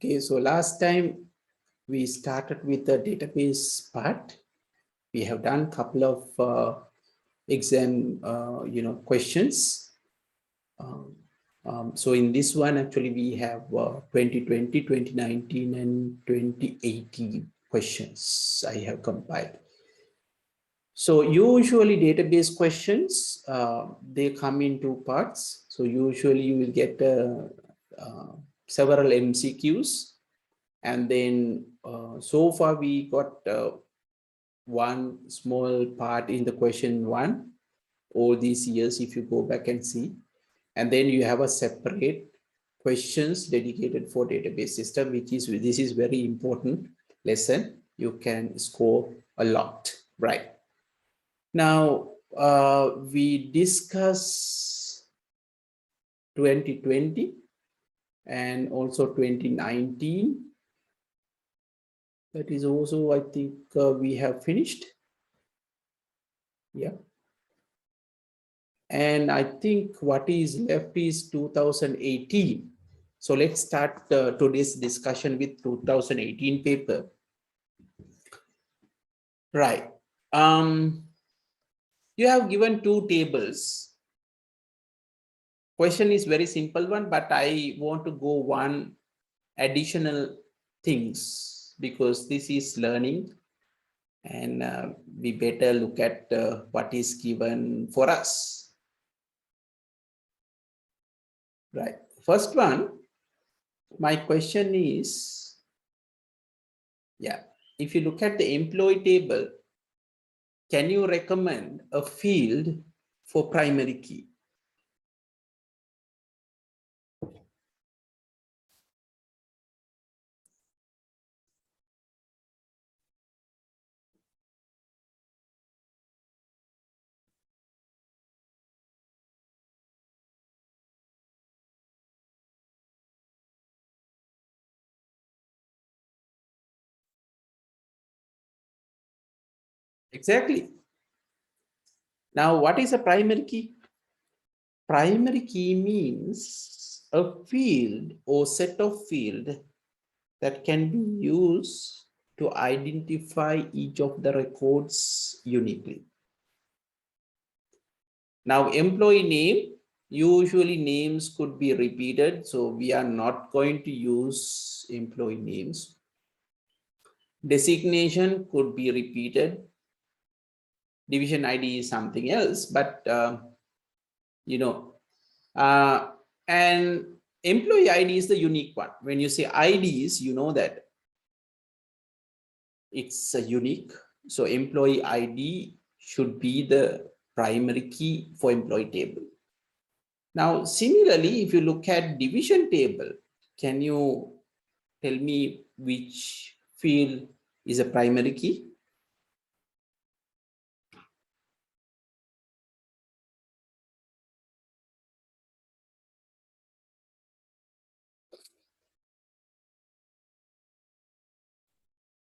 Okay, so last time we started with the database part. We have done a couple of exam, questions. So in this one, actually, we have 2020, 2019, and 2018 questions I have compiled. So usually database questions, they come in two parts. So usually you will get several MCQs. And then so far we got one small part in the question one all these years, if you go back and see. And then you have a separate questions dedicated for database system, this is very important lesson. You can score a lot, right? Now, we discuss 2020 and also 2019. That is also, I think, we have finished. Yeah. And I think what is left is 2018. So let's start today's discussion with 2018 paper. Right. You have given two tables. Question is very simple one, but I want to go one additional things because this is learning, and we better look at what is given for us. Right. First one, my question is, yeah, if you look at the employee table, can you recommend a field for primary key? Exactly. Now, what is a primary key? Primary key means a field or set of field that can be used to identify each of the records uniquely. Now, employee name, usually names could be repeated, so we are not going to use employee names. Designation could be repeated. Division ID is something else, but and employee ID is the unique one. When you say IDs, you know that it's a unique. So employee ID should be the primary key for employee table. Now, similarly, if you look at division table, can you tell me which field is a primary key?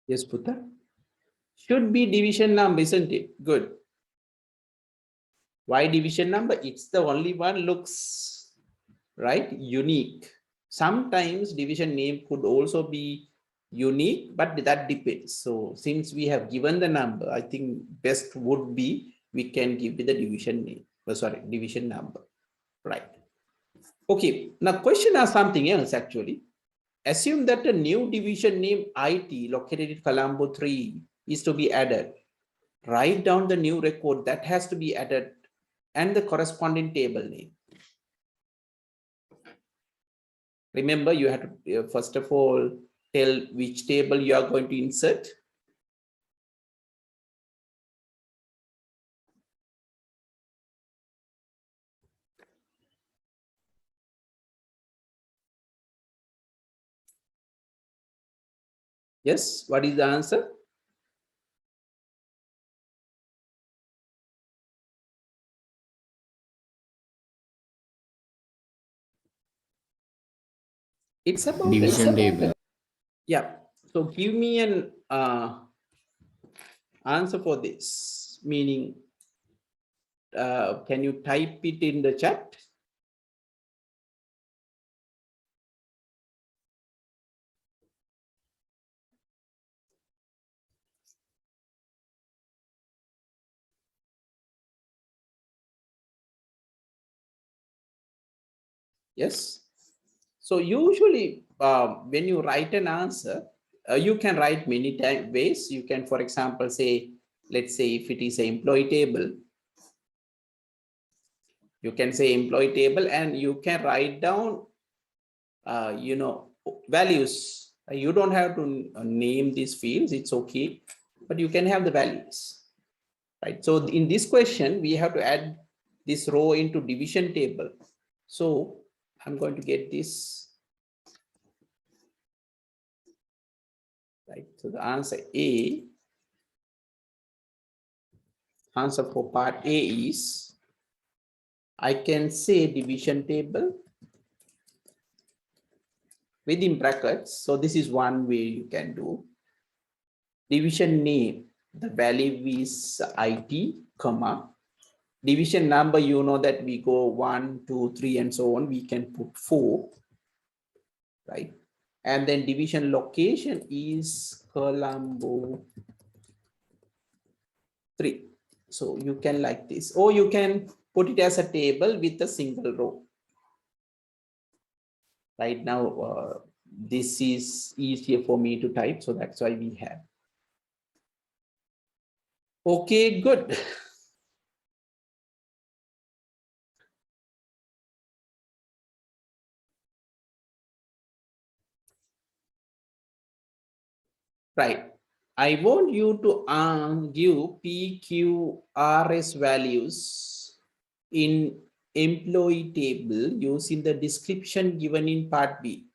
Yes, Putta. Should be division number, isn't it? Good. Why division number? It's the only one looks, right, unique. Sometimes division name could also be unique, but that depends. So since we have given the number, I think best would be we can give it the division name. Division number, right? Okay, now question is something else actually. Assume that a new division name IT located in Colombo 3 is to be added. Write down the new record that has to be added and the corresponding table name. Remember, you have to first of all tell which table you are going to insert. Yes, what is the answer? It's about division table. Yeah. So give me an answer for this. Meaning, can you type it in the chat? Yes. So usually when you write an answer, you can write many ways. You can, for example, say, let's say if it is an employee table, you can say employee table and you can write down, values. You don't have to name these fields, it's okay, but you can have the values, right? So in this question, we have to add this row into division table. So I'm going to get this, right? So the answer for part A is, I can say division table within brackets. So this is one way you can do. Division name, the value is IT, comma. Division number, you know that we go 1, 2, 3, and so on. We can put 4, right? And then division location is Colombo 3. So you can like this, or you can put it as a table with a single row. Right now, this is easier for me to type, so that's why we have. Okay, good. Right. I want you to give PQRS values in employee table using the description given in part B.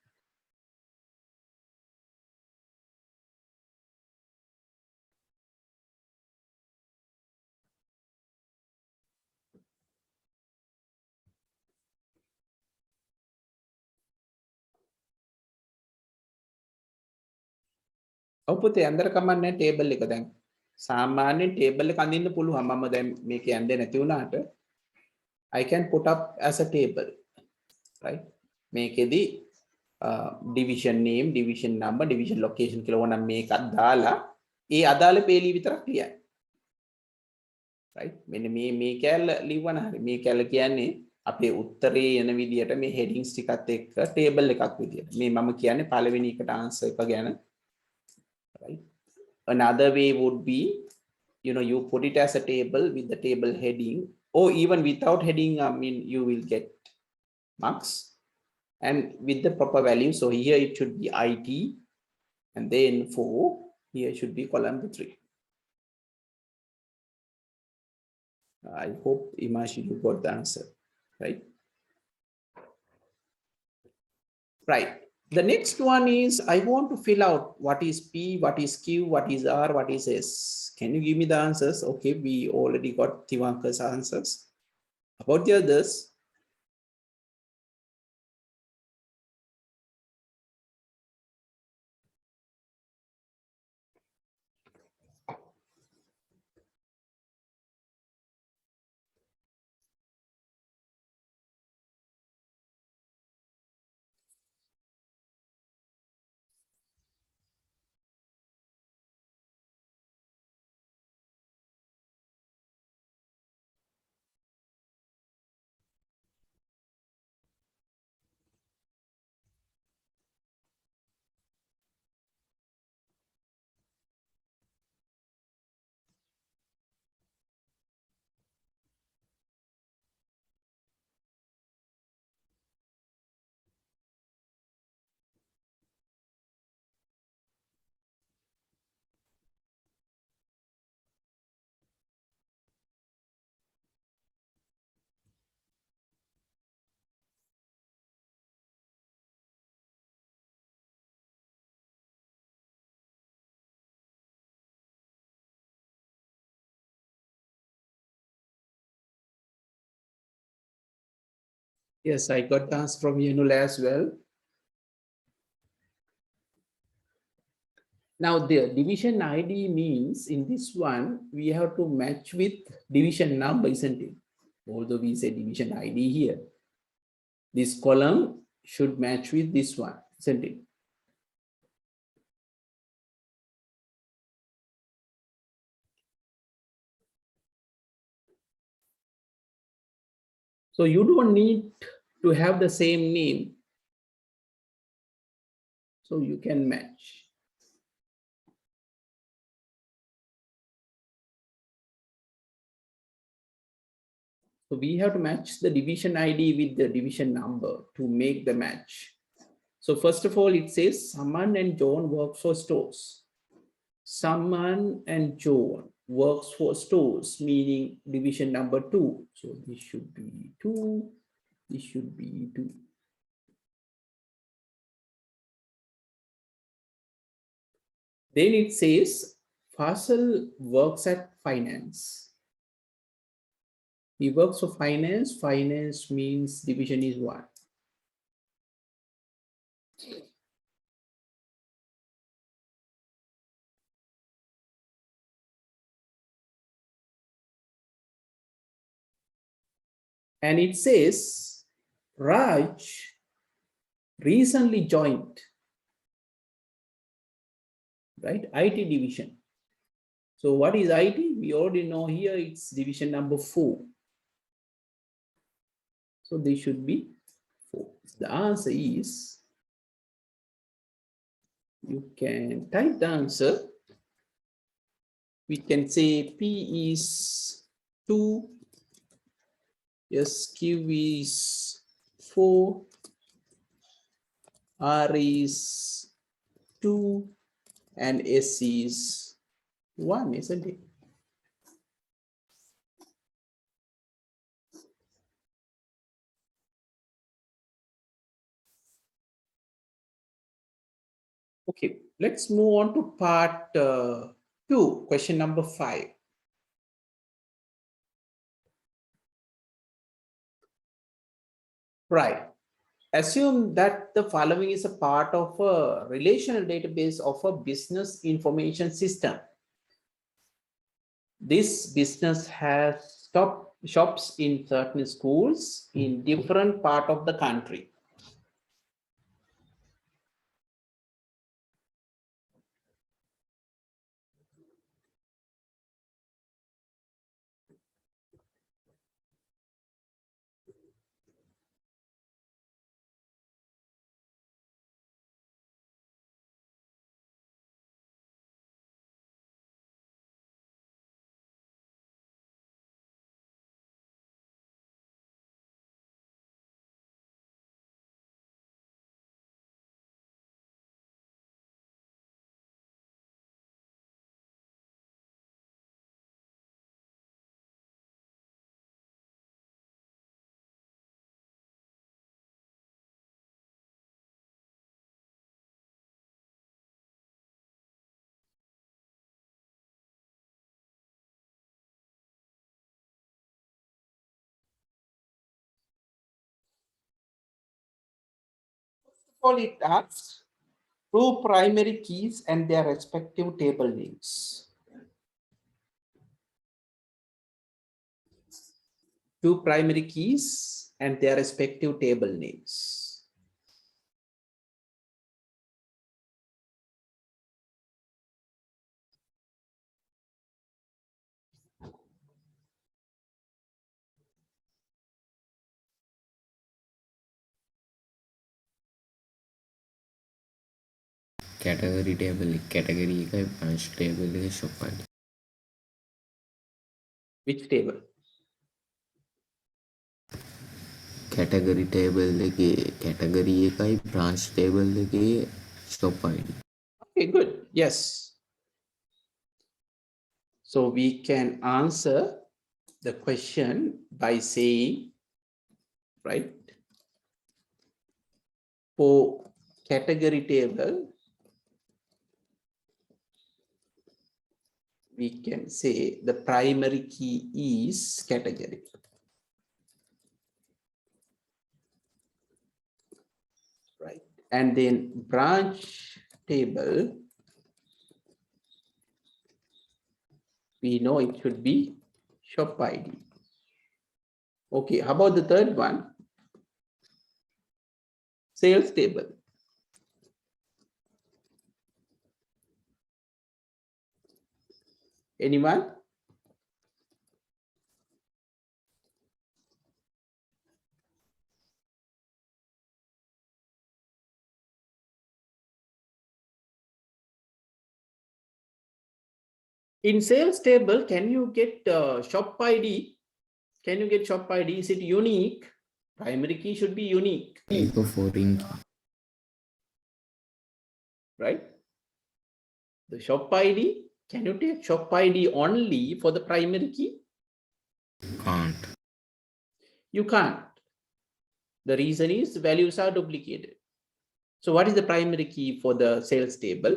ඔව් පුතේ අnder කමන්නේ table එක දැන් සාමාන්‍යයෙන් table එක අඳින්න පුළුවන් මම දැන් මේක යන්නේ නැති වුණාට I can put up as a table, right? මේකෙදි division name, division number, division location කියලා ඕනම් මේකත් දාලා ඒ අදාළ පේලි විතරක් ලියන්න, right? මෙන්න මේ කැලල ලිව්වන හරි මේ කැලල කියන්නේ අපේ උත්තරේ එන විදියට මේ headings ටිකත් එක්ක table එකක් විදියට මේ මම කියන්නේ පළවෙනි එකට answer එක ගැන, right? Another way would be, you put it as a table with the table heading, or even without heading, I mean, you will get marks and with the proper value. So here it should be IT, and then 4, here should be column 3. I hope, Imashi, you got the answer, right? Right. The next one is, I want to fill out what is P, what is Q, what is R, what is S. Can you give me the answers? Okay, we already got Tivanka's answers. About the others, yes, I got the answer from Yenul as well. Now the division ID means in this one, we have to match with division number, isn't it? Although we say division ID here, this column should match with this one, isn't it? So you don't need to have the same name. So you can match. So we have to match the division ID with the division number to make the match. So first of all, it says Saman and John work for stores. Saman and John works for stores, meaning division number 2. So this should be 2. This should be 2. Then it says Faisal works at finance. He works for finance. Finance means division is 1. And it says Raj recently joined, right? IT division. So what is IT? We already know here it's division number 4. So they should be 4. The answer is, you can type the answer. We can say P is 2, SQ is 4, R is 2, and S is 1, isn't it? Okay, let's move on to part 2, question number 5. Right. Assume that the following is a part of a relational database of a business information system. This business has shops in certain schools in different part of the country. All it asks 2 primary keys and their respective table names. 2 primary keys and their respective table names. Category table category එකයි ප්‍රංශ table එක shop ID. Which table? Category table එකේ category එකයි ප්‍රංශ table එකේ shop ID. Okay, good. Yes. So we can answer the question by saying, right, for category table, we can say the primary key is category. Right. And then branch table, we know it should be shop ID. Okay, how about the third one? Sales table. Anyone? In sales table, can you get shop ID? Can you get shop ID? Is it unique? Primary key should be unique. ඒක foreign key. Right? The shop ID, can you take shop ID only for the primary key? Can't. You can't. The reason is the values are duplicated. So what is the primary key for the sales table?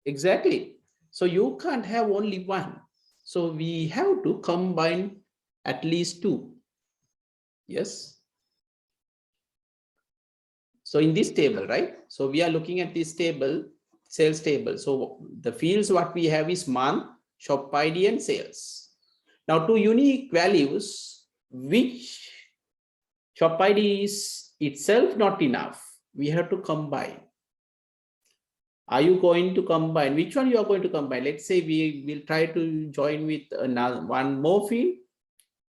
Exactly. So you can't have only one. So we have to combine at least two. Yes. So in this table, right? So we are looking at this table, sales table. So the fields what we have is month, shop ID and sales. Now two unique values, which shop ID is itself not enough. We have to combine. Are you going to combine? Which one you are going to combine? Let's say we will try to join with another one more field.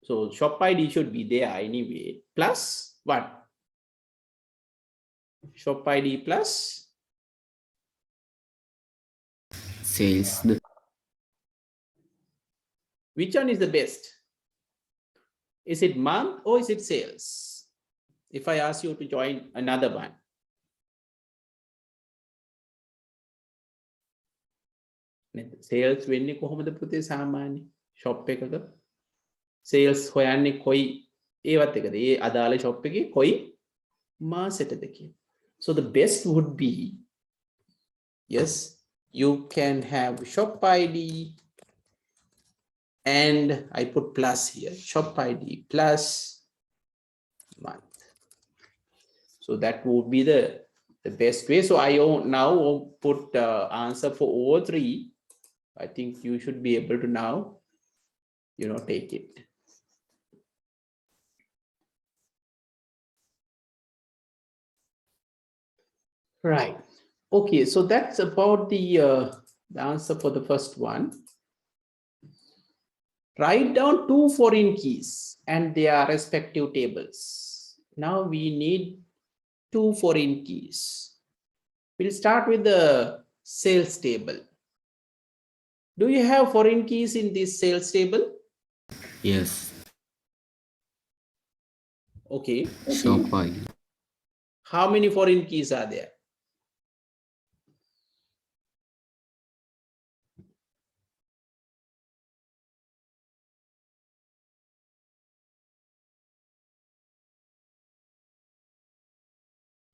So shop ID should be there anyway. Plus what? Shop ID plus Sales. which one is the best? Is it month or is it sales? If I ask you to join another one. Sales වෙන්නේ කොහොමද පුතේ සාමාන්‍ය shop එකක sales හොයන්නේ කොයි ඒවත් එකද ඒ අදාළ shop එකේ කොයි මාසෙටද කියලා. So the best would be, yes, you can have shop ID and I put plus here, shop ID plus month. So that would be the best way. So I now put answer for all three. I think you should be able to now, take it. Right. Okay, so that's about the answer for the first one. Write down two foreign keys and their respective tables. Now we need two foreign keys. We'll start with the sales table. Do you have foreign keys in this sales table? Yes. Okay. Shop ID. How many foreign keys are there?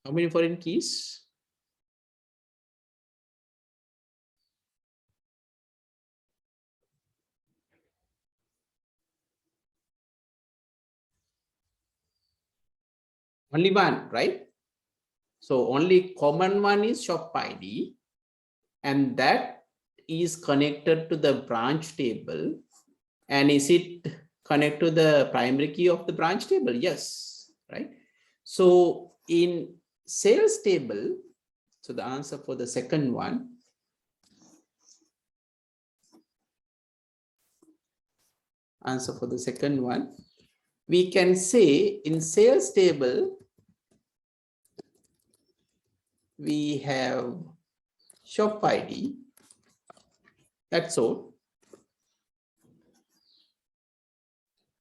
How many foreign keys? Only one, right? So only common one is shop ID, and that is connected to the branch table. And is it connected to the primary key of the branch table? Yes, right? So in sales table, so the answer for the second one, we can say in sales table, we have shop ID, that's all.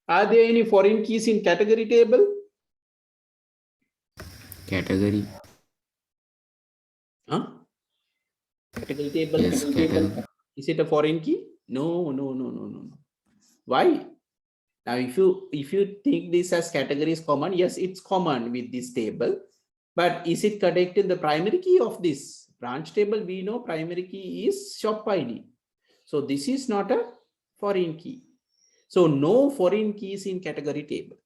Are there any foreign keys in category table? Category. Huh? Category table. Yes, category. Is it a foreign key? No. Why? Now, if you think this as category is common, yes, it's common with this table. But is it connected the primary key of this branch table? We know primary key is shop ID. So this is not a foreign key. So no foreign keys in category table.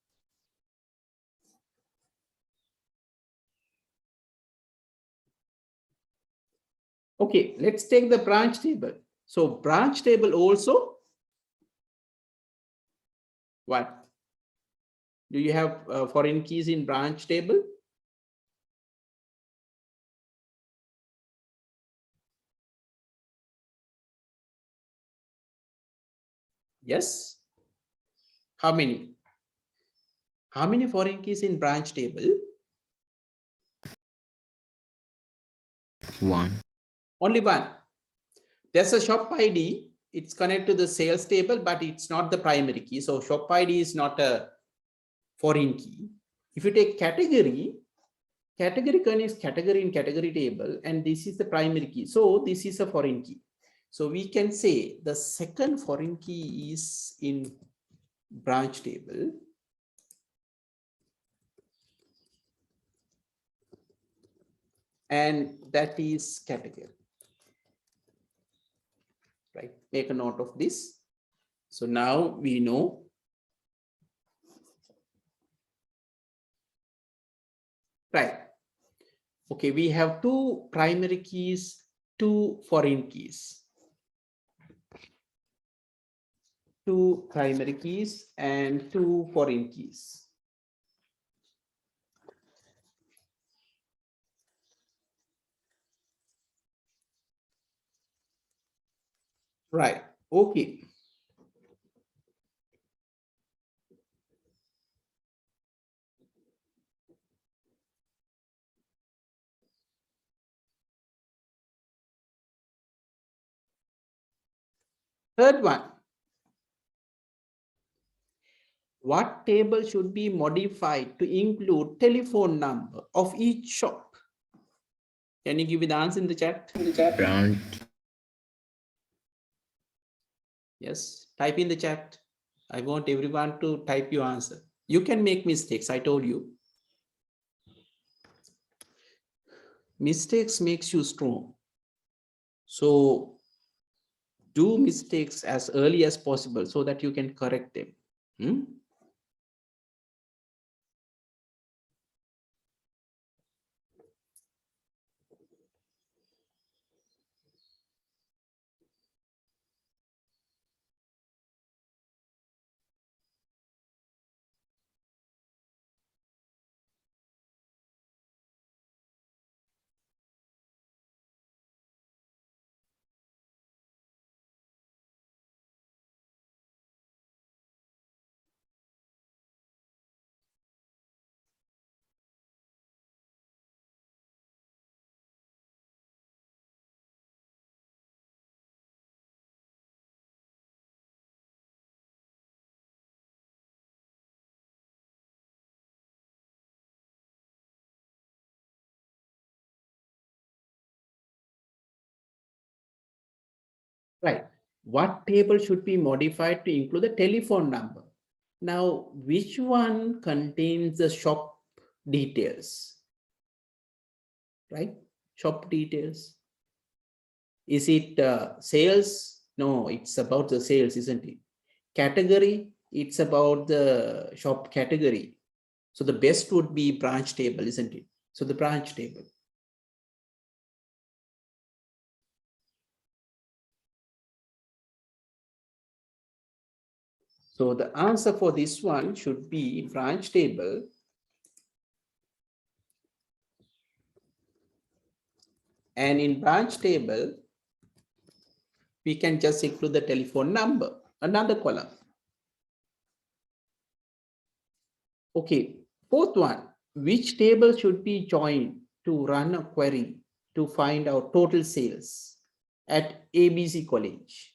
Okay, let's take the branch table. So branch table also What? Do you have foreign keys in branch table? Yes. How many? How many foreign keys in branch table? One. Only one. There's a shop ID. It's connected to the sales table, but it's not the primary key. So shop ID is not a foreign key. If you take category, category connects category in category table, and this is the primary key. So this is a foreign key. So we can say the second foreign key is in branch table. And that is category, right? Make a note of this. So now we know. Right. Okay, we have two primary keys, two foreign keys. Two primary keys and two foreign keys. Right. Okay. Third one. What table should be modified to include telephone number of each shop? Can you give me the answer in the chat? Branch. Yes, type in the chat. I want everyone to type your answer. You can make mistakes, I told you. Mistakes makes you strong. So do mistakes as early as possible so that you can correct them. Right. What table should be modified to include the telephone number? Now, which one contains the shop details? Right? Shop details. Is it sales? No, it's about the sales, isn't it? Category, it's about the shop category. So the best would be branch table, isn't it? So the branch table. So the answer for this one should be branch table. And in branch table, we can just include the telephone number, another column. Okay, fourth one, which table should be joined to run a query to find out total sales at ABC College?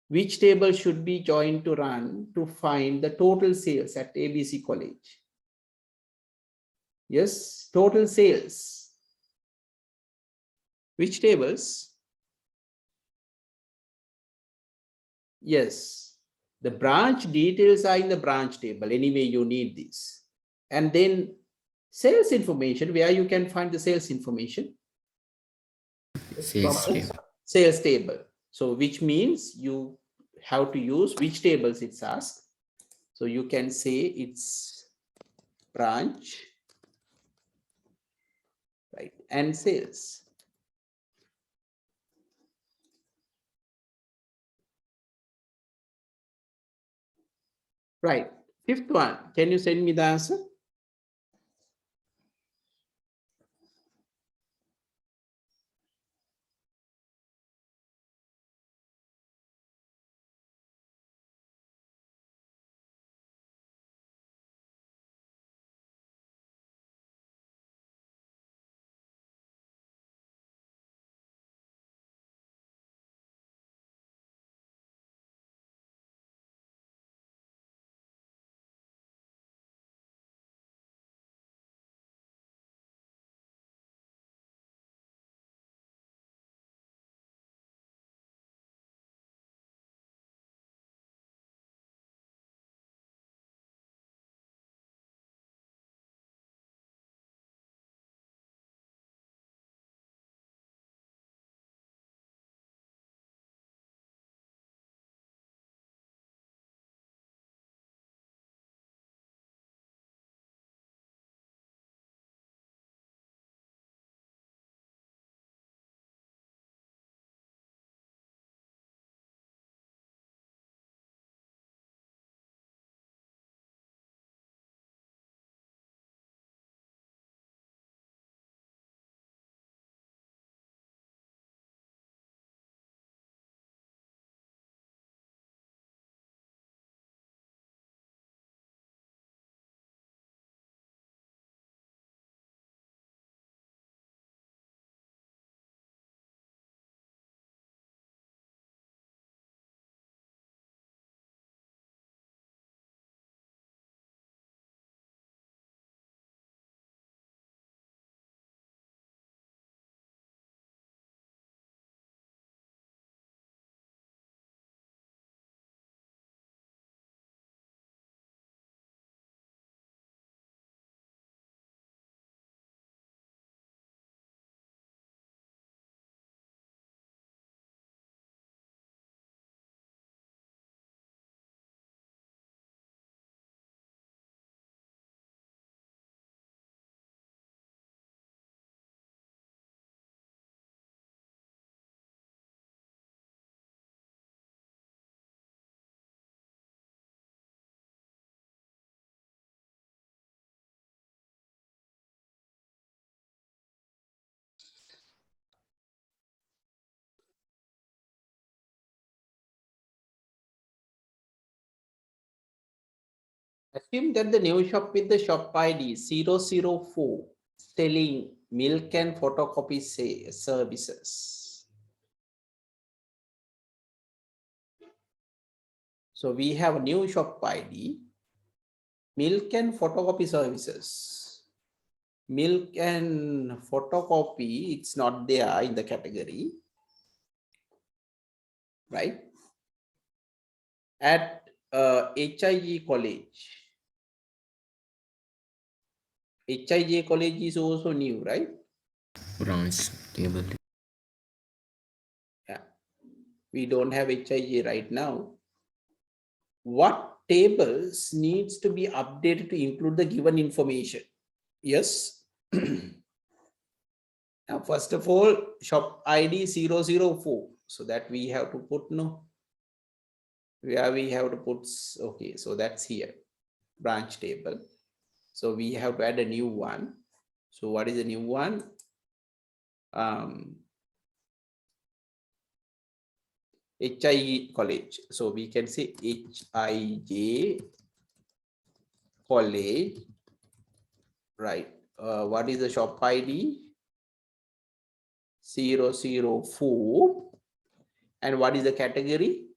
Which table should be joined to run to find the total sales at ABC College? Yes, total sales. Which tables? Yes, the branch details are in the branch table. Anyway, you need this. And then sales information, where you can find the sales information. Sales table. Sales table. So which means you have to use which tables it's asked. So you can say it's branch, right, and sales. Right. Fifth one. Can you send me the answer? Assume that the new shop with the shop ID 004 selling milk and photocopy services. So we have a new shop ID, milk and photocopy services. Milk and photocopy, it's not there in the category, right? At HIG college. HIJ college is also new, right? branch table. Yeah. We don't have HIJ right now. What tables needs to be updated to include the given information? Yes. Now, first of all, shop ID 004. So that we have to put no. Where we have to put, okay, so that's here, branch table. So we have to add a new one. So what is the new one? HIE college. So we can say HIJ college, right? What is the shop ID? 004. And what is the category?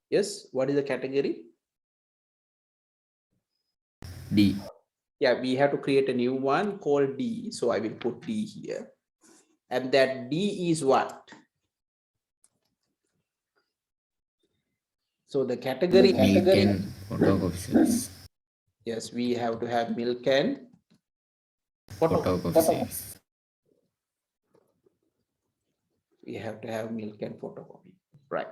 Yes, what is the category? D. Yeah, we have to create a new one called D. So I will put D here. And that D is what? So the category. Milk and photocopy service. Yes, we have to have milk and Photocopy service. we have to have milk and photocopy, right?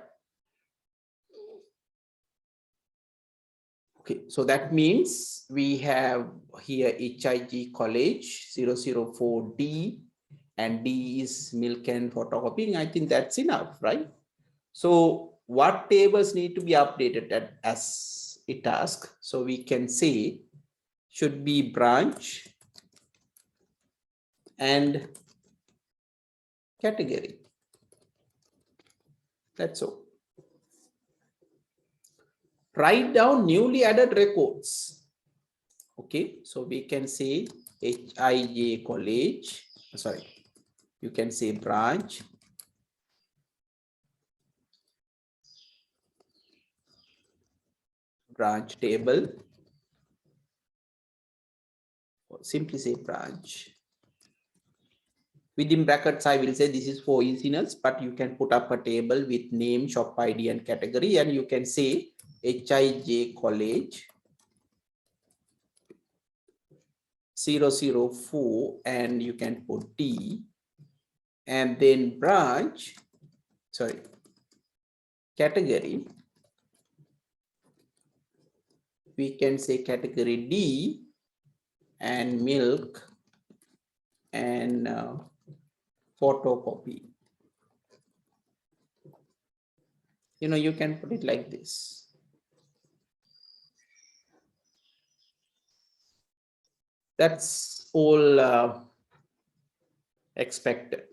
Okay, so that means we have here HIG college 004D and D is milk and photocopying. I think that's enough, right? So what tables need to be updated as a task. So we can say should be branch and category. That's all. Write down newly added records. Okay, so we can say HIJ college, sorry, you can say branch table, or simply say branch. Within brackets, I will say this is for easiness, but you can put up a table with name, shop ID, and category, and you can say HIJ college 004, and you can put D, and then branch, sorry, category, we can say category D, and milk, and photocopy. You can put it like this. That's all expected.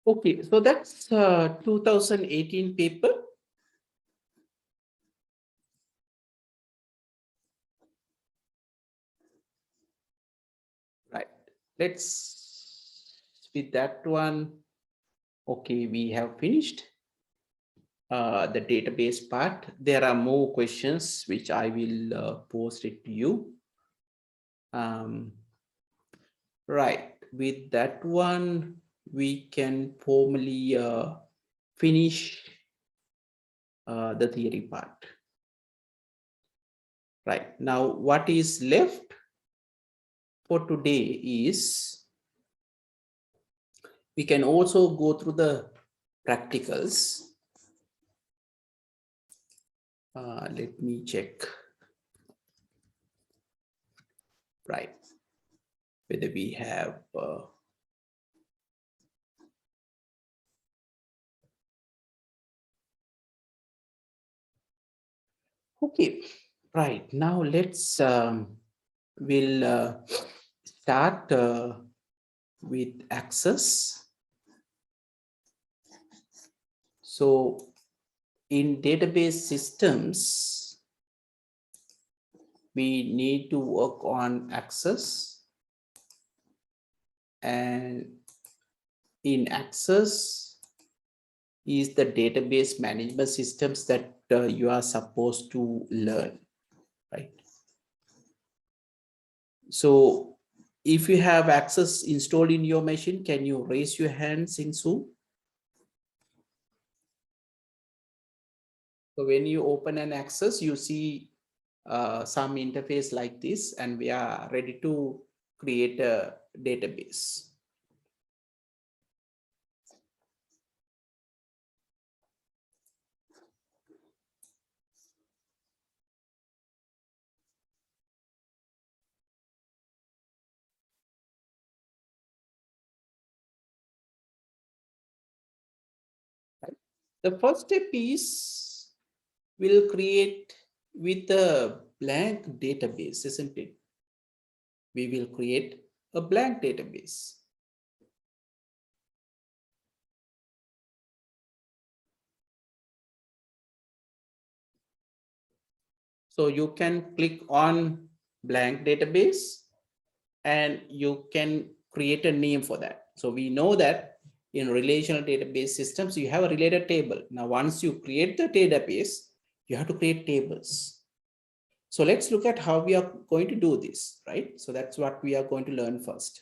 Okay, so that's 2018 paper. Right. Let's with that one. Okay, we have finished the database part. There are more questions which I will post it to you. Right. With that one, we can formally finish the theory part. Right. Now, what is left for today is we can also go through the practicals. Let me check. Right. Whether we have okay. Right. Now let's we'll start with access. So in database systems, we need to work on access, and in access is the database management systems that you are supposed to learn, right? So if you have Access installed in your machine, can you raise your hands in Zoom? So when you open an Access, you see some interface like this, and we are ready to create a database. The first step is we'll create with a blank database, isn't it? We will create a blank database. So you can click on blank database and you can create a name for that. So we know that in relational database systems, you have a related table. Now, once you create the database, you have to create tables. So let's look at how we are going to do this, right? So that's what we are going to learn first.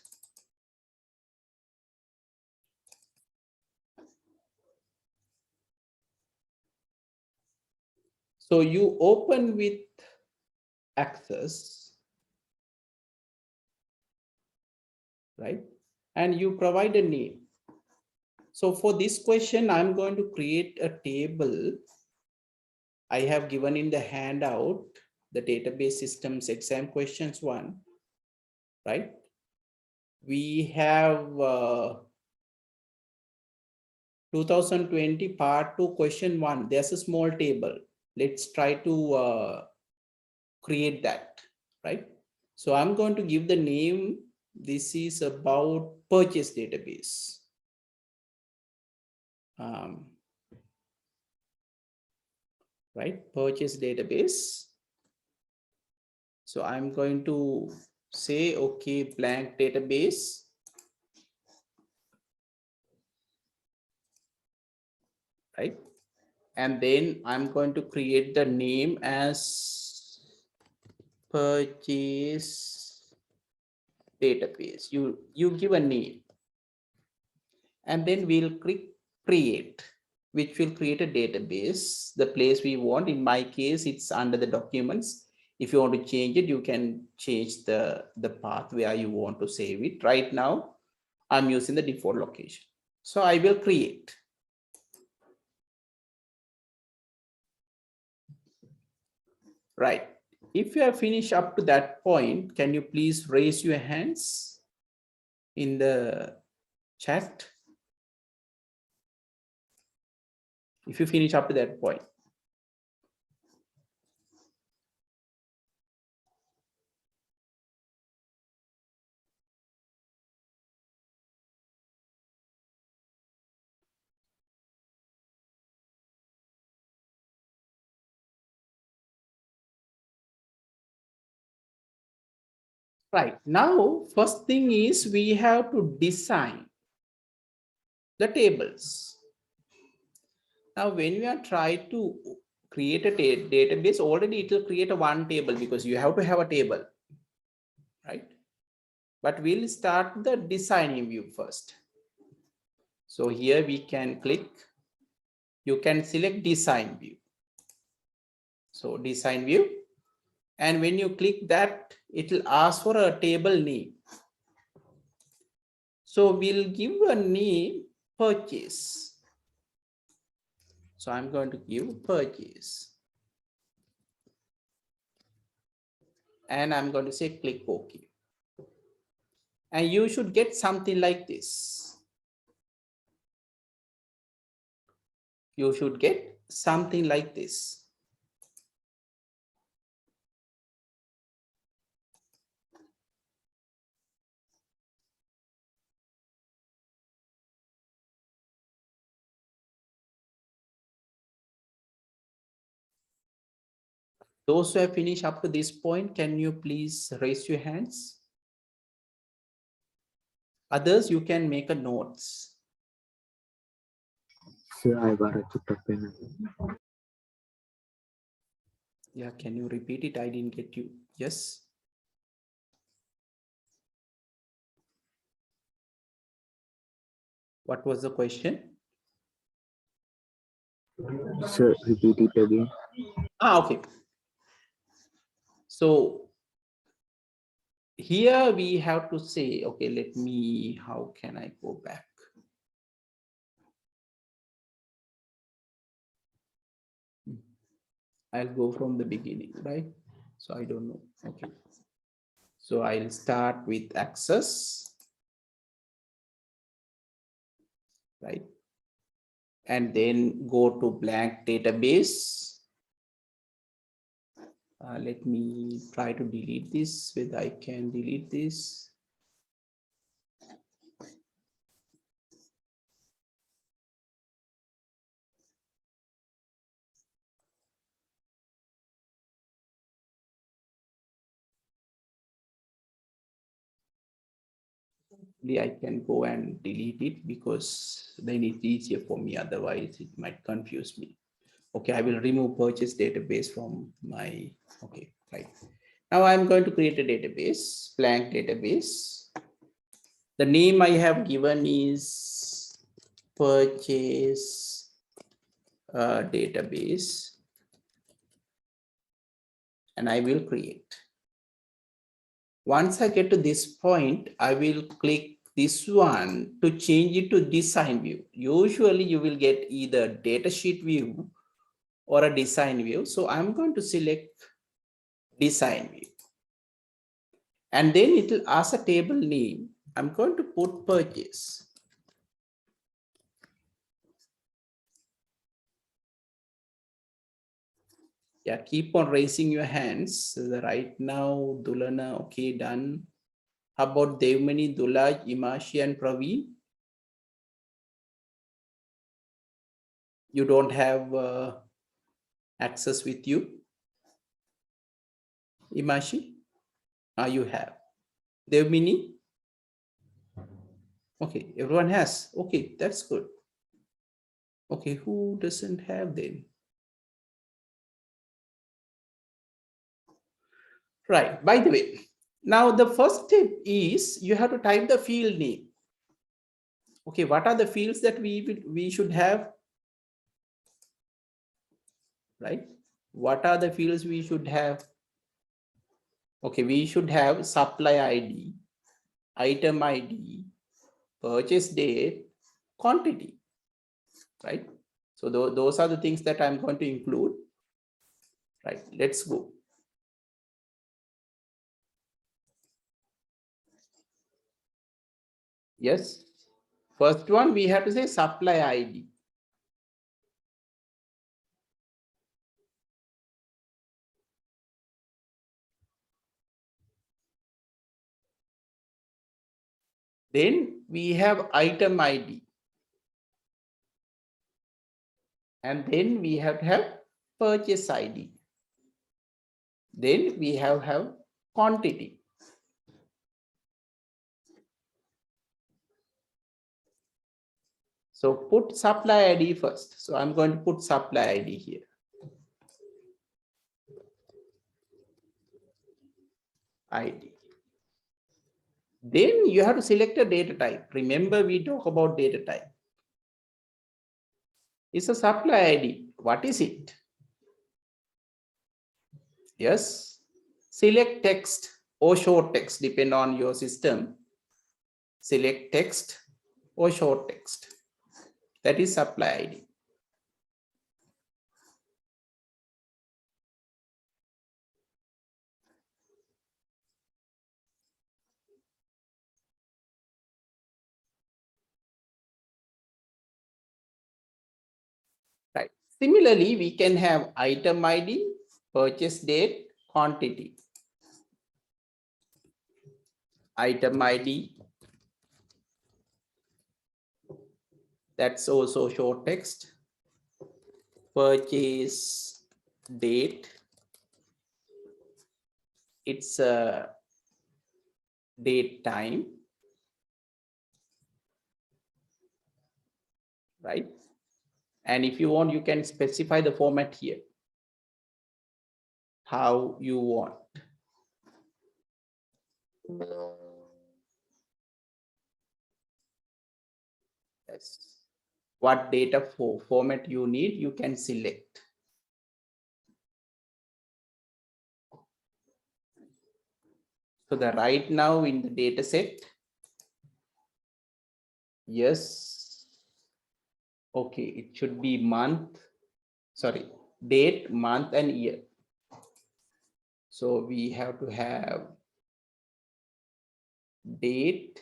So you open with Access, right? And you provide a name. So for this question, I'm going to create a table. I have given in the handout, the database systems exam questions 1, right? We have 2020 part 2 question 1. There's a small table. Let's try to create that, right? So I'm going to give the name. This is about purchase database. Right, purchase database. So I'm going to say, okay, blank database. Right, and then I'm going to create the name as purchase database. You give a name, and then we'll click create, which will create a database, the place we want. In my case, it's under the documents. If you want to change it, you can change the path where you want to save it. Right now, I'm using the default location. So I will create. Right. If you have finished up to that point, can you please raise your hands in the chat? If you finish up to that point. Right. Now, first thing is we have to design the tables. Now, when we are trying to create a database, already it will create a one table because you have to have a table, right? But we'll start the designing view first. So here we can click, you can select design view. So design view. And when you click that, it will ask for a table name. So we'll give a name purchase. So I'm going to give purchase. And I'm going to say click OK. And you should get something like this. You should get something like this. Those who have finished up to this point, can you please raise your hands? Others, you can make a notes. Sir, I got a payment. Yeah, can you repeat it? I didn't get you. Yes. What was the question? Sir, repeat it again. Okay. So here we have to say, okay, let me, how can I go back? I'll go from the beginning, right? So I don't know. Okay. So I'll start with access, right? And then go to blank database. Let me try to delete this, whether I can delete this. I can go and delete it because then it's easier for me. Otherwise, it might confuse me. Okay, I will remove purchase database from my, okay, right. Now I'm going to create a database, blank database. The name I have given is purchase database, and I will create. Once I get to this point, I will click this one to change it to design view. Usually you will get either datasheet view or a design view. So I'm going to select design view. And then it will ask a table name. I'm going to put purchase. Yeah, keep on raising your hands. So right now, Dulana, okay, done. How about Devmani, Dulaj, Imashi, and Praveen? You don't have access with you, Imashi? You have. Devmini? Okay, everyone has. Okay, that's good. Okay, who doesn't have then? Right, by the way, now the first step is you have to type the field name. Okay, what are the fields that we should have? Right? What are the fields we should have? Okay, we should have supply ID, item ID, purchase date, quantity, right? So those are the things that I'm going to include. Right, let's go. Yes, first one we have to say supply ID. Then we have item ID. And then we have to have purchase ID. Then we have quantity. So put supply ID first. So I'm going to put supply ID here. ID. Then you have to select a data type. Remember, we talk about data type. It's a supply ID. What is it? Yes. Select text or short text, depend on your system. Select text or short text. That is supply ID. Right. Similarly, we can have item ID, purchase date, quantity. Item ID, that's also short text. Purchase date, it's a date time, right? And if you want, you can specify the format here, how you want. Yes. What data format you need, you can select. So the right now in the data set, yes, okay, it should be month, sorry, date, month, and year. So we have to have date,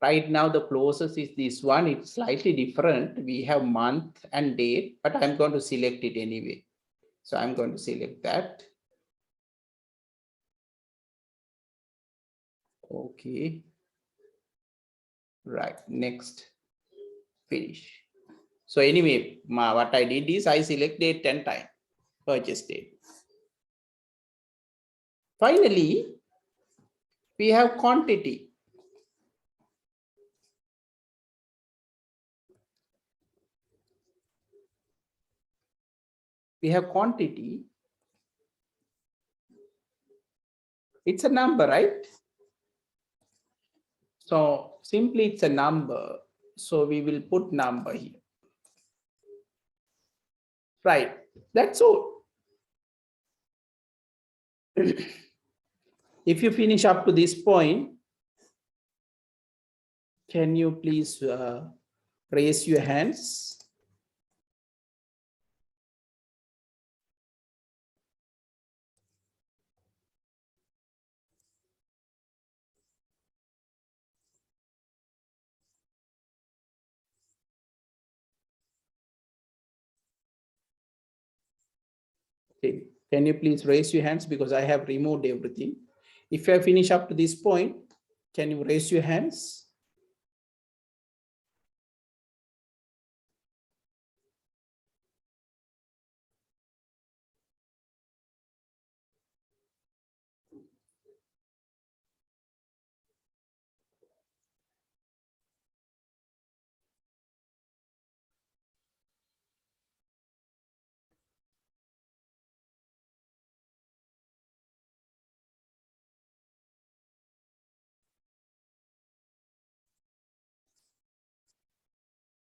right now the process is this one. It's slightly different. We have month and date, but I'm going to select it anyway. So I'm going to select that. Okay. Right, next, finish. So anyway, what I did is I select date 10 times, purchase date. Finally, we have quantity. We have quantity. It's a number, right? So simply it's a number. So we will put number here. Right, that's all. If you finish up to this point, can you please raise your hands? Okay. Can you please raise your hands, because I have removed everything. If you finish up to this point, can you raise your hands?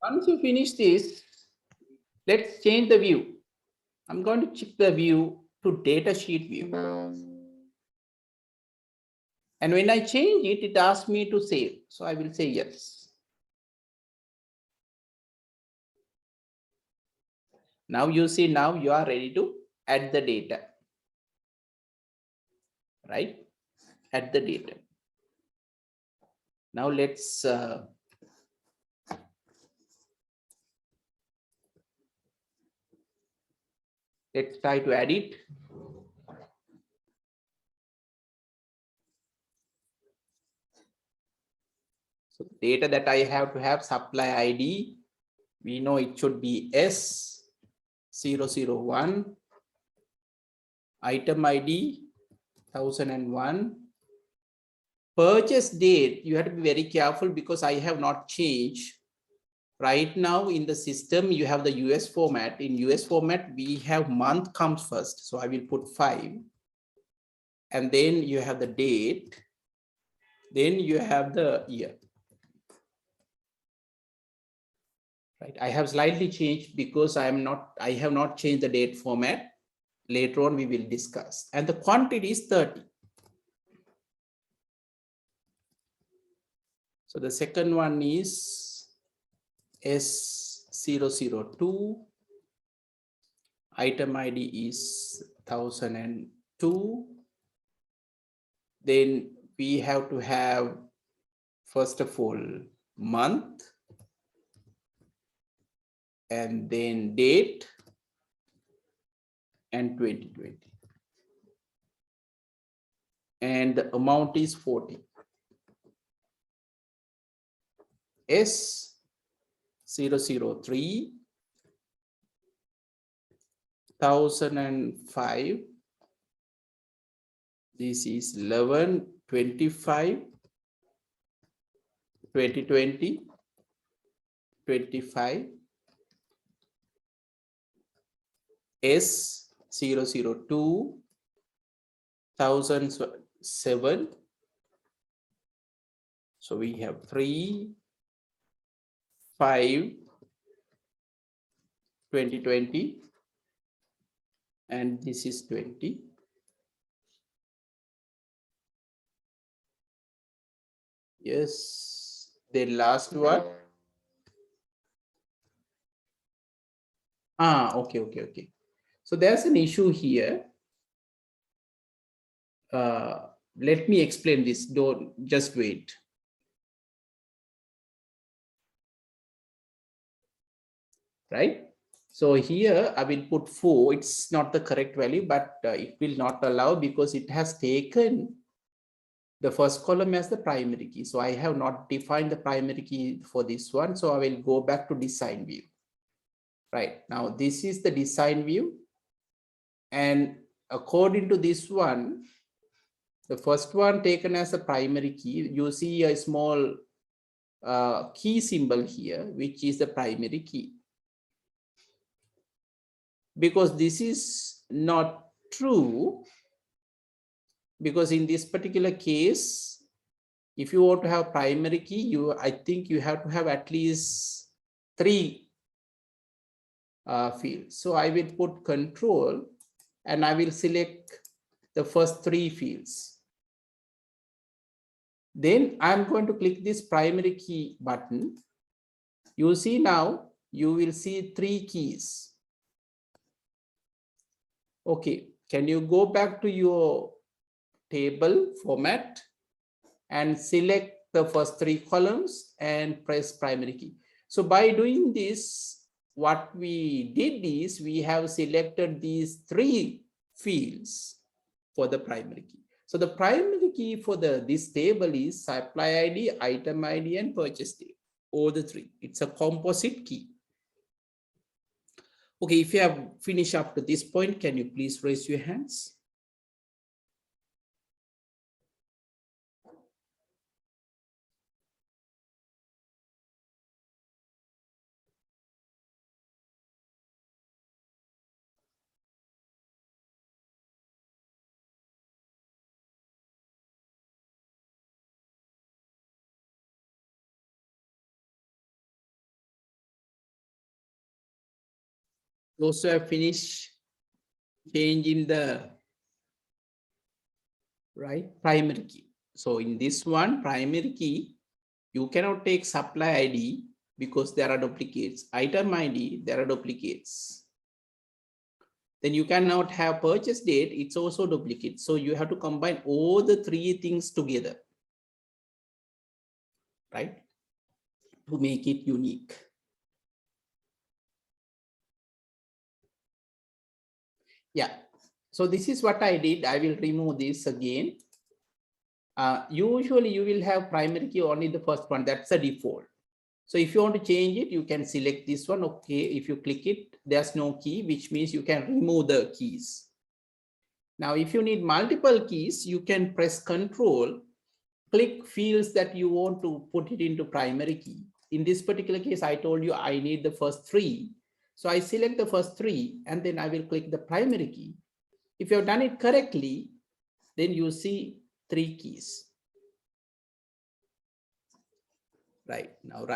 Once you finish this, let's change the view. I'm going to check the view to data sheet view. And when I change it, it asks me to save. So I will say yes. Now you see, now you are ready to add the data, right? Add the data. Now let's try to add it. So the data that I have to have supply ID, we know it should be S001, item ID 1001, purchase date. You have to be very careful because I have not changed. Right now in the system, you have the US format. In US format, we have month comes first. So I will put 5. And then you have the date. Then you have the year. Right. I have slightly changed because I have not changed the date format. Later on, we will discuss. And the quantity is 30. So the second one is S002. Item ID is 1002. Then we have to have, first of all, month, and then date, and 2020. And the amount is 40. S003, 1005. This is 11, 25, 2020, 25, S002, 1007. So we have 3, 5, 2020, and this is 20. Yes, the last one. Okay. So there's an issue here. Let me explain this. Don't just wait. Right? So here I will put 4. It's not the correct value, but it will not allow because it has taken the first column as the primary key. So I have not defined the primary key for this one. So I will go back to design view. Right now, this is the design view. And according to this one, the first one taken as a primary key, you see a small key symbol here, which is the primary key. Because this is not true, because in this particular case, if you want to have primary key, I think you have to have at least 3 fields. So I will put control and I will select the first 3 fields. Then I'm going to click this primary key button. You see now, you will see 3 keys. Okay, can you go back to your table format and select the first 3 columns and press primary key. So by doing this, what we did is we have selected these 3 fields for the primary key. So the primary key for this table is supply ID, item ID, and purchase date. All the 3. It's a composite key. Okay, if you have finished up to this point, can you please raise your hands? Those who have finished changing the primary key. So in this one, primary key, you cannot take supply ID because there are duplicates. Item ID, there are duplicates. Then you cannot have purchase date, it's also duplicate. So you have to combine all the 3 things together, right? To make it unique. Yeah, so this is what I did. I will remove this again. Usually you will have primary key only the first one, that's the default. So if you want to change it, you can select this one. Okay, if you click it, there's no key, which means you can remove the keys. Now, if you need multiple keys, you can press Control, click fields that you want to put it into primary key. In this particular case, I told you I need the first 3. So I select the first 3 and then I will click the primary key. If you have done it correctly, then you see 3 keys. Right now,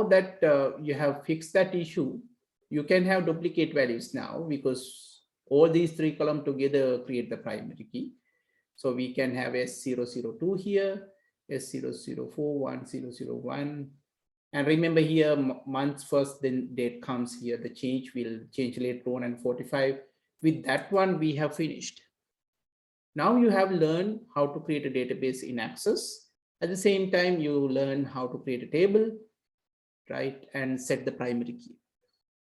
that you have fixed that issue, you can have duplicate values now because all these 3 columns together create the primary key. So we can have S002 here, S004, 1001. And remember here, months first, then date comes here. The change will change later on, and 45. With that one, we have finished. Now you have learned how to create a database in Access. At the same time, you learn how to create a table, right, and set the primary key.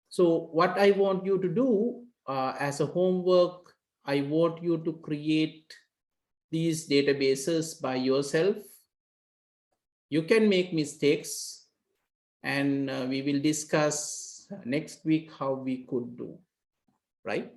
So what I want you to do as a homework, I want you to create these databases by yourself You can make mistakes, and we will discuss next week how we could do, right?